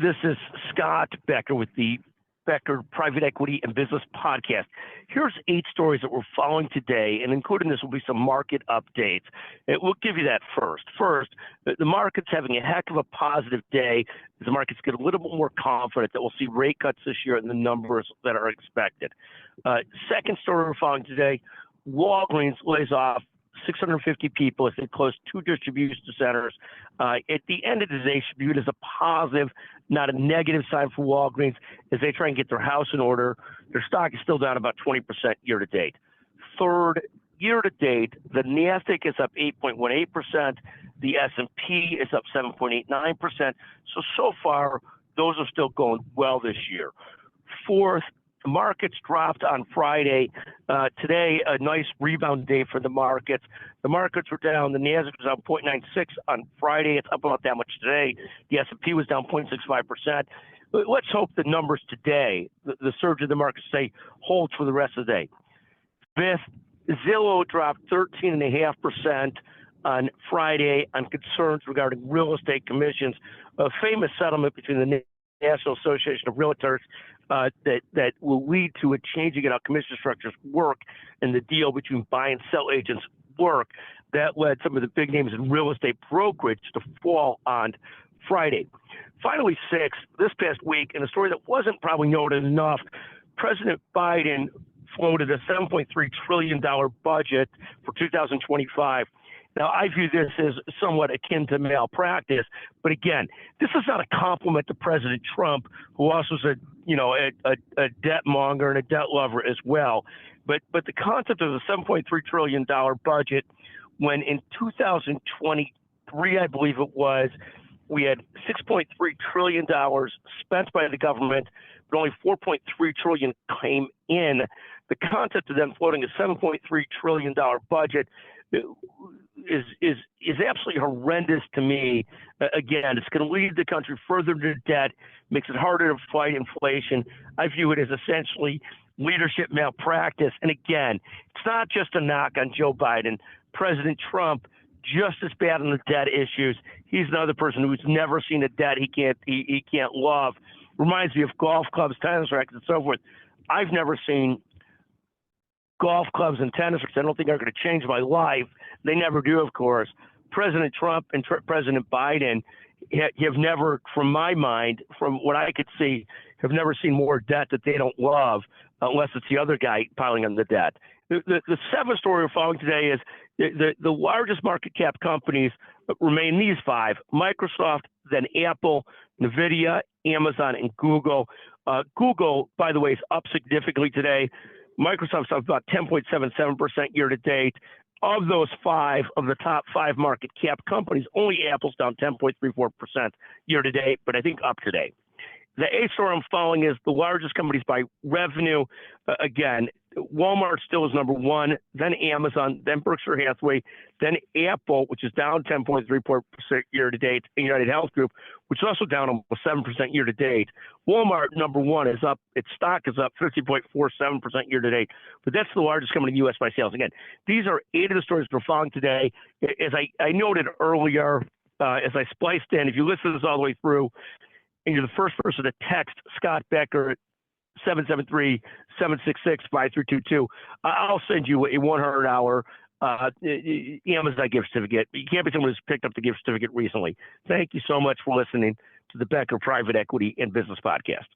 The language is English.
This is Scott Becker with the Becker Private Equity and Business Podcast. Here's 8 stories that we're following today, and including this will be some market updates. We'll give you that first. First, the market's having a heck of a positive day as the markets get a little bit more confident that we'll see rate cuts this year and the numbers that are expected. Second story we're following today, Walgreens lays off 650 people as they close 2 distribution centers. At the end of the day, should be viewed as a positive, not a negative sign for Walgreens as they try and get their house in order. Their stock is still down about 20% year to date. Third, year to date, the NASDAQ is up 8.18%. The S&P is up 7.89%. So far, those are still going well this year. Fourth, the markets dropped on Friday. Today, a nice rebound day for the markets. The markets were down. The NASDAQ was down 0.96 on Friday. It's up about that much today. The S&P was down 0.65%. Let's hope the numbers today, the surge of the markets today, holds for the rest of the day. Fifth, Zillow dropped 13.5% on Friday on concerns regarding real estate commissions. A famous settlement between the National Association of Realtors that will lead to a changing in how commission structures work and the deal between buy and sell agents work. That led some of the big names in real estate brokerage to fall on Friday. Finally, sixth, this past week, in a story that wasn't probably noted enough, President Biden floated a $7.3 trillion budget for 2025. Now, I view this as somewhat akin to malpractice, but again, this is not a compliment to President Trump, who also is a debt monger and a debt lover as well. But the concept of the $7.3 trillion budget, when in 2023, I believe it was, we had $6.3 trillion spent by the government, but only $4.3 trillion came in. The concept of them floating a $7.3 trillion budget is absolutely horrendous to me. Again, it's going to lead the country further into debt, makes it harder to fight inflation. I view it as essentially leadership malpractice. And again, it's not just a knock on Joe Biden. President Trump, just as bad on the debt issues. He's another person who's never seen a debt he can't love. Reminds me of golf clubs, tennis rackets, and so forth. I've never seen golf clubs and tennis rackets. I don't think are going to change my life. They never do, of course. President Trump and President Biden have never, from my mind, from what I could see, have never seen more debt that they don't love, unless it's the other guy piling on the debt. The seventh story we're following today is the largest market cap companies remain these 5: Microsoft, then Apple, NVIDIA, Amazon, and Google. Google, by the way, is up significantly today. Microsoft's up about 10.77% year to date. Of those 5, of the top 5 market cap companies, only Apple's down 10.34% year to date, but I think up today. The 8th story I'm following is the largest companies by revenue. Again, Walmart still is number 1, then Amazon, then Berkshire Hathaway, then Apple, which is down 10.34% year to date, and United Health Group, which is also down almost 7% year to date. Walmart, number 1, is up. Its stock is up 50.47% year to date, but that's the largest company in the U.S. by sales. Again, these are 8 of the stories we're following today. As I noted earlier, as I spliced in, if you listen to this all the way through, and you're the first person to text Scott Becker 773-766-5322, I'll send you a 100-hour Amazon gift certificate. You can't be someone who's picked up the gift certificate recently. Thank you so much for listening to the Becker Private Equity and Business Podcast.